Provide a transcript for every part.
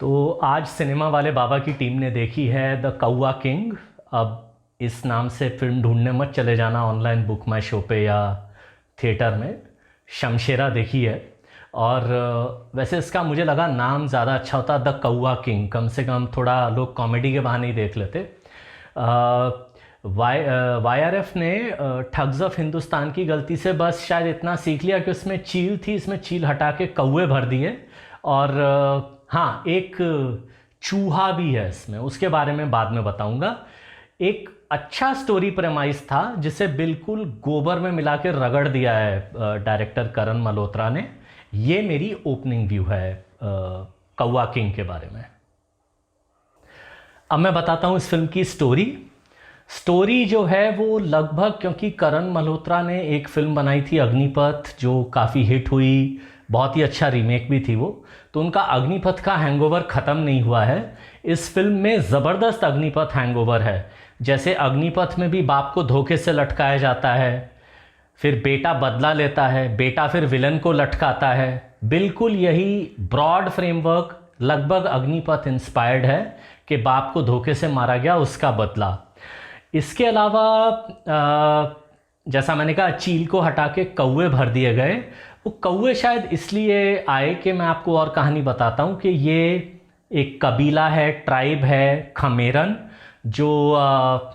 तो आज सिनेमा वाले बाबा की टीम ने देखी है द कौवा किंग। अब इस नाम से फिल्म ढूंढने मत चले जाना ऑनलाइन बुक माई शो पे या थिएटर में। शमशेरा देखी है। और वैसे इसका मुझे लगा नाम ज़्यादा अच्छा होता, द कौवा किंग। कम से कम थोड़ा लोग कॉमेडी के बहाने ही देख लेते। YRF ने ठग्स ऑफ हिंदुस्तान की गलती से बस शायद इतना सीख लिया कि उसमें चील थी, इसमें चील हटा के कौवे भर दिए। और हाँ, एक चूहा भी है इसमें, उसके बारे में बाद में बताऊंगा। एक अच्छा स्टोरी प्रेमाइस था जिसे बिल्कुल गोबर में मिला के रगड़ दिया है डायरेक्टर करण मल्होत्रा ने। ये मेरी ओपनिंग व्यू है कौवा किंग के बारे में। अब मैं बताता हूँ इस फिल्म की स्टोरी जो है वो लगभग, क्योंकि करण मल्होत्रा ने एक फिल्म बनाई थी अग्निपथ जो काफ़ी हिट हुई, बहुत ही अच्छा रीमेक भी थी वो, तो उनका अग्निपथ का हैंगओवर ख़त्म नहीं हुआ है। इस फिल्म में ज़बरदस्त अग्निपथ हैंगओवर है। जैसे अग्निपथ में भी बाप को धोखे से लटकाया जाता है, फिर बेटा बदला लेता है, बेटा फिर विलन को लटकाता है। बिल्कुल यही ब्रॉड फ्रेमवर्क लगभग अग्निपथ इंस्पायर्ड है कि बाप को धोखे से मारा गया, उसका बदला। इसके अलावा जैसा मैंने कहा, चील को हटा के कौवे भर दिए गए। वो कौवे शायद इसलिए आए कि मैं आपको और कहानी बताता हूँ कि ये एक कबीला है, ट्राइब है खमेरन, जो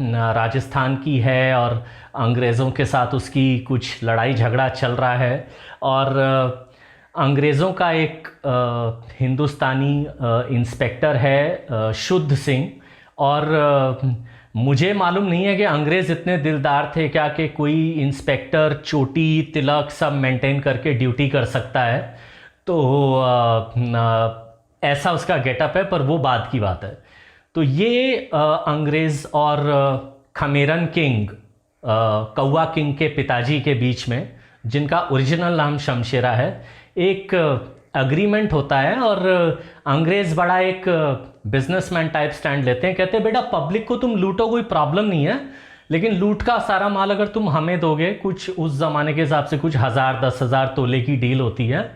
राजस्थान की है और अंग्रेज़ों के साथ उसकी कुछ लड़ाई झगड़ा चल रहा है। और अंग्रेज़ों का एक हिंदुस्तानी इंस्पेक्टर है शुद्ध सिंह। और मुझे मालूम नहीं है कि अंग्रेज़ इतने दिलदार थे क्या कि कोई इंस्पेक्टर चोटी तिलक सब मेंटेन करके ड्यूटी कर सकता है। तो ऐसा उसका गेटअप है, पर वो बाद की बात है। तो ये अंग्रेज़ और खमेरन किंग, कौवा किंग के पिताजी के बीच में, जिनका ओरिजिनल नाम शमशेरा है, एक अग्रीमेंट होता है। और अंग्रेज़ बड़ा एक बिजनेसमैन टाइप स्टैंड लेते हैं, कहते हैं बेटा पब्लिक को तुम लूटो, कोई प्रॉब्लम नहीं है, लेकिन लूट का सारा माल अगर तुम हमें दोगे, कुछ उस ज़माने के हिसाब से कुछ 1000-10,000 तोले की डील होती है,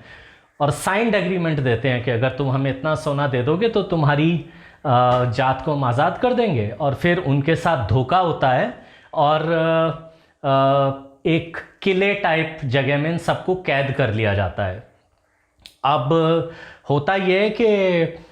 और साइंड एग्रीमेंट देते हैं कि अगर तुम हमें इतना सोना दे दोगे तो तुम्हारी जात को हम आज़ाद कर देंगे। और फिर उनके साथ धोखा होता है और एक किले टाइप जगह में इन सबको कैद कर लिया जाता है। अब होता ये है कि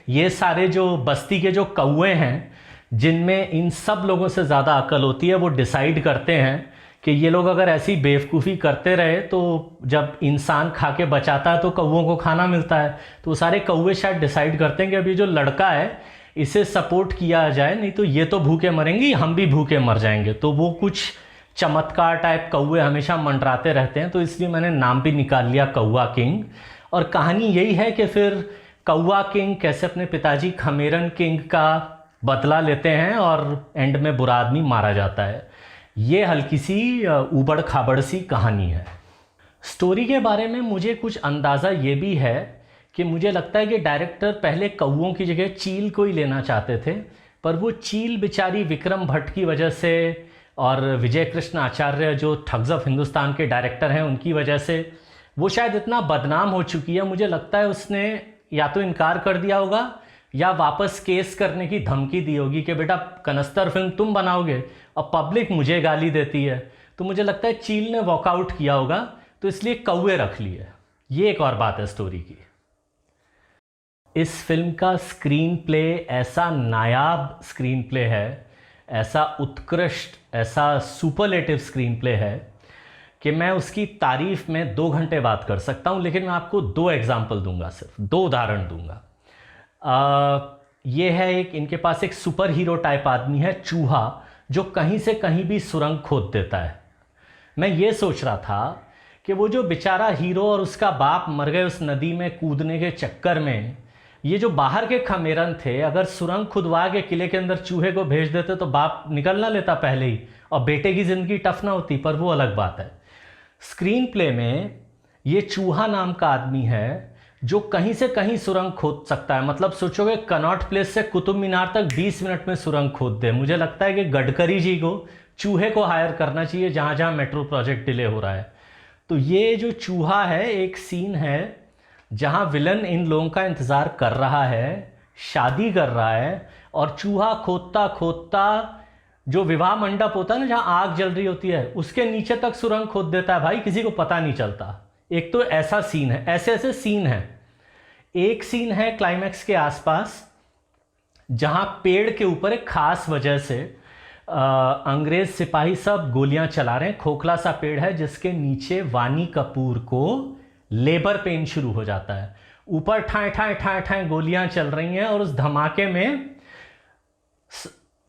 ये सारे जो बस्ती के जो कौवे हैं, जिनमें इन सब लोगों से ज़्यादा अकल होती है, वो डिसाइड करते हैं कि ये लोग अगर ऐसी बेवकूफ़ी करते रहे तो जब इंसान खा के बचाता है तो कौवों को खाना मिलता है। तो वो सारे कौवे शायद डिसाइड करते हैं कि अभी जो लड़का है इसे सपोर्ट किया जाए, नहीं तो ये तो भूखे मरेंगे, हम भी भूखे मर जाएंगे। तो वो कुछ चमत्कार टाइप कौवे हमेशा मंडराते रहते हैं, तो इसलिए मैंने नाम भी निकाल लिया कौवा किंग। और कहानी यही है कि फिर कौवा किंग कैसे अपने पिताजी खमेरन किंग का बदला लेते हैं और एंड में बुरा आदमी मारा जाता है। ये हल्की सी ऊबड़ खाबड़ सी कहानी है। स्टोरी के बारे में मुझे कुछ अंदाज़ा ये भी है कि मुझे लगता है कि डायरेक्टर पहले कौवों की जगह चील को ही लेना चाहते थे, पर वो चील बेचारी विक्रम भट्ट की वजह से और विजय कृष्ण आचार्य जो ठग्स ऑफ हिंदुस्तान के डायरेक्टर हैं उनकी वजह से वो शायद इतना बदनाम हो चुकी है, मुझे लगता है उसने या तो इनकार कर दिया होगा या वापस केस करने की धमकी दी होगी कि बेटा कनस्तर फिल्म तुम बनाओगे और पब्लिक मुझे गाली देती है। तो मुझे लगता है चील ने वॉकआउट किया होगा, तो इसलिए कौवे रख लिए। ये एक और बात है स्टोरी की। इस फिल्म का स्क्रीन प्ले ऐसा नायाब स्क्रीन प्ले है, ऐसा उत्कृष्ट, ऐसा सुपरलेटिव स्क्रीन प्ले है कि मैं उसकी तारीफ में 2 घंटे बात कर सकता हूँ, लेकिन मैं आपको 2 एग्जाम्पल दूंगा, सिर्फ 2 उदाहरण दूंगा। ये है एक, इनके पास एक सुपर हीरो टाइप आदमी है चूहा, जो कहीं से कहीं भी सुरंग खोद देता है। मैं ये सोच रहा था कि वो जो बेचारा हीरो और उसका बाप मर गए उस नदी में कूदने के चक्कर में, ये जो बाहर के खमेरन थे अगर सुरंग खुदवा के किले के अंदर चूहे को भेज देते तो बाप निकल ना लेता पहले ही और बेटे की ज़िंदगी टफ ना होती, पर वो अलग बात है। स्क्रीन प्ले में ये चूहा नाम का आदमी है जो कहीं से कहीं सुरंग खोद सकता है। मतलब सोचोगे कनॉट प्लेस से कुतुब मीनार तक 20 मिनट में सुरंग खोद दे। मुझे लगता है कि गडकरी जी को चूहे को हायर करना चाहिए जहाँ जहाँ मेट्रो प्रोजेक्ट डिले हो रहा है। तो ये जो चूहा है, एक सीन है जहाँ विलन इन लोगों का इंतज़ार कर रहा है शादी कर रहा है और चूहा खोदता खोदता जो विवाह मंडप होता है ना, जहाँ आग जल रही होती है, उसके नीचे तक सुरंग खोद देता है भाई, किसी को पता नहीं चलता। एक तो ऐसा सीन है, ऐसे ऐसे सीन है। एक सीन है क्लाइमैक्स के आसपास जहाँ पेड़ के ऊपर एक खास वजह से अंग्रेज सिपाही सब गोलियां चला रहे हैं। खोखला सा पेड़ है जिसके नीचे वानी कपूर को लेबर पेन शुरू हो जाता है। ऊपर ठाए ठाए ठाए ठाए गोलियां चल रही हैं और उस धमाके में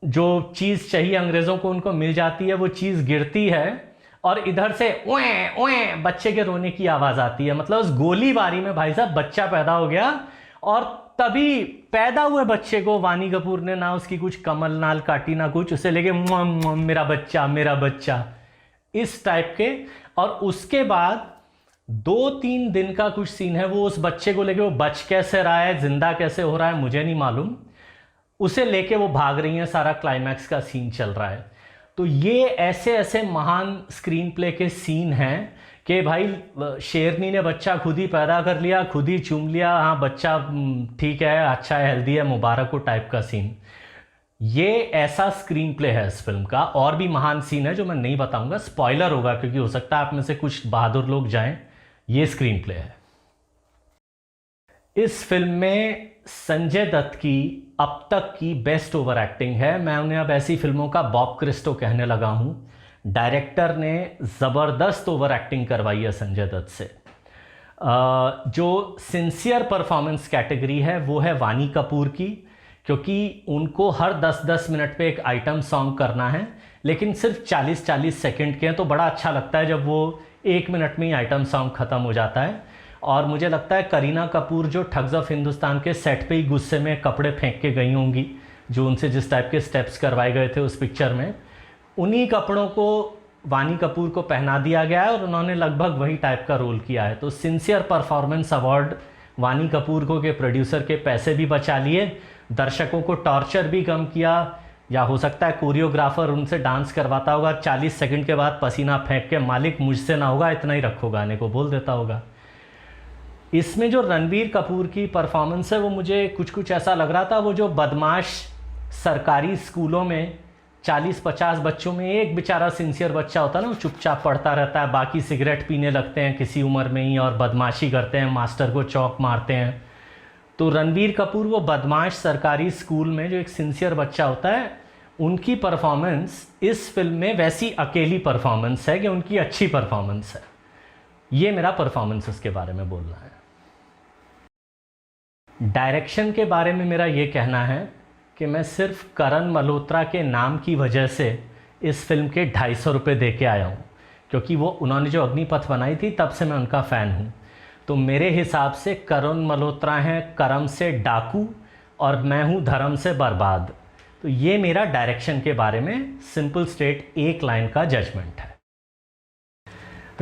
जो चीज़ चाहिए अंग्रेज़ों को उनको मिल जाती है, वो चीज़ गिरती है और इधर से ओए ओए बच्चे के रोने की आवाज़ आती है। मतलब उस गोलीबारी में भाई साहब बच्चा पैदा हो गया और तभी पैदा हुए बच्चे को वानी कपूर ने ना उसकी कुछ कमल नाल काटी ना कुछ, उसे लेके मेरा बच्चा मेरा बच्चा इस टाइप के। और उसके बाद 2-3 दिन का कुछ सीन है, वो उस बच्चे को लेके, वो बच कैसे रहा है, जिंदा कैसे हो रहा है मुझे नहीं मालूम, उसे लेके वो भाग रही हैं, सारा क्लाइमैक्स का सीन चल रहा है। तो ये ऐसे ऐसे महान स्क्रीन प्ले के सीन हैं कि भाई शेरनी ने बच्चा खुद ही पैदा कर लिया, खुद ही चूम लिया, हाँ बच्चा ठीक है, अच्छा है, हेल्दी है, मुबारक हो टाइप का सीन। ये ऐसा स्क्रीन प्ले है इस फिल्म का। और भी महान सीन है जो मैं नहीं बताऊंगा, स्पॉइलर होगा, क्योंकि हो सकता है आप में से कुछ बहादुर लोग जाएं। ये स्क्रीन प्ले है। इस फिल्म में संजय दत्त की अब तक की बेस्ट ओवर एक्टिंग है। मैं उन्हें अब ऐसी फिल्मों का बॉब क्रिस्टो कहने लगा हूँ। डायरेक्टर ने ज़बरदस्त ओवर एक्टिंग करवाई है संजय दत्त से। जो सिंसियर परफॉर्मेंस कैटेगरी है वो है वानी कपूर की, क्योंकि उनको हर 10-10 मिनट पे एक आइटम सॉन्ग करना है, लेकिन सिर्फ 40-40 सेकेंड के हैं, तो बड़ा अच्छा लगता है जब वो 1 मिनट में ही आइटम सॉन्ग ख़त्म हो जाता है। और मुझे लगता है करीना कपूर जो ठग्स ऑफ हिंदुस्तान के सेट पे ही गुस्से में कपड़े फेंक के गई होंगी, जो उनसे जिस टाइप के स्टेप्स करवाए गए थे उस पिक्चर में, उन्हीं कपड़ों को वानी कपूर को पहना दिया गया है और उन्होंने लगभग वही टाइप का रोल किया है। तो सिंसियर परफॉर्मेंस अवार्ड वानी कपूर को के प्रोड्यूसर के पैसे भी बचा लिए, दर्शकों को टॉर्चर भी कम किया, या हो सकता है कोरियोग्राफर उनसे डांस करवाता होगा, 40 सेकंड के बाद पसीना फेंक के मालिक मुझसे ना होगा, इतना ही रखो गाने को, बोल देता होगा। इसमें जो रणबीर कपूर की परफॉर्मेंस है वो मुझे कुछ कुछ ऐसा लग रहा था, वो जो बदमाश सरकारी स्कूलों में 40-50 बच्चों में एक बेचारा सिंसियर बच्चा होता है ना, वो चुपचाप पढ़ता रहता है, बाकी सिगरेट पीने लगते हैं किसी उम्र में ही और बदमाशी करते हैं, मास्टर को चौक मारते हैं। तो रणबीर कपूर वो बदमाश सरकारी स्कूल में जो एक सिंसियर बच्चा होता है, उनकी परफॉर्मेंस इस फिल्म में वैसी अकेली परफॉर्मेंस है कि उनकी अच्छी परफॉर्मेंस है। ये मेरा परफॉर्मेंस उसके बारे में बोलना है। डायरेक्शन के बारे में मेरा ये कहना है कि मैं सिर्फ करण मल्होत्रा के नाम की वजह से इस फिल्म के 250 रुपये दे के आया हूँ, क्योंकि वो उन्होंने जो अग्निपथ बनाई थी तब से मैं उनका फ़ैन हूँ। तो मेरे हिसाब से करण मल्होत्रा हैं करम से डाकू और मैं हूँ धर्म से बर्बाद। तो ये मेरा डायरेक्शन के बारे में सिंपल स्ट्रेट एक लाइन का जजमेंट है।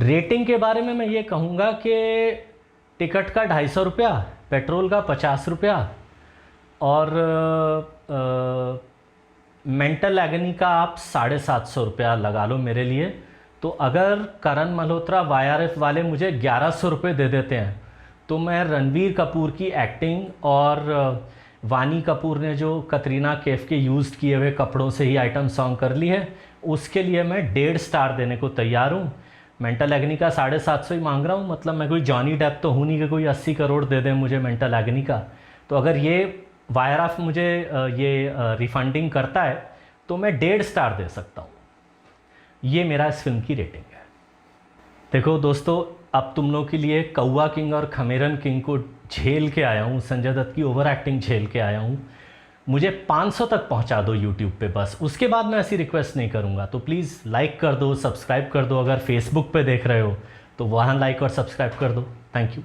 रेटिंग के बारे में मैं ये कहूँगा कि टिकट का 250 रुपया, पेट्रोल का 50 रुपया और मेंटल एगनी का आप 750 रुपया लगा लो मेरे लिए। तो अगर करण मल्होत्रा YRF वाले मुझे 1100 रुपये दे देते हैं तो मैं रणबीर कपूर की एक्टिंग और वानी कपूर ने जो कतरीना कैफ के यूज़ किए हुए कपड़ों से ही आइटम सॉन्ग कर ली है, उसके लिए मैं 1.5 स्टार देने को तैयार हूँ। मेंटल एगनी का 750 ही मांग रहा हूँ, मतलब मैं कोई जॉनी डेप तो हूँ नहीं कि कोई 80 करोड़ दे दें मुझे मेंटल एगनी का। तो अगर ये YRF मुझे ये रिफंडिंग करता है तो मैं 1.5 स्टार दे सकता हूँ। ये मेरा इस फिल्म की रेटिंग है। देखो दोस्तों, अब तुम लोग के लिए कौवा किंग और खमेरन किंग को झेल के आया हूँ, संजय दत्त की ओवर एक्टिंग झेल के आया हूँ। मुझे 500 तक पहुँचा दो यूट्यूब पे, बस उसके बाद मैं ऐसी रिक्वेस्ट नहीं करूँगा। तो प्लीज़ लाइक कर दो, सब्सक्राइब कर दो। अगर फेसबुक पे देख रहे हो तो वहाँ लाइक और सब्सक्राइब कर दो। Thank you.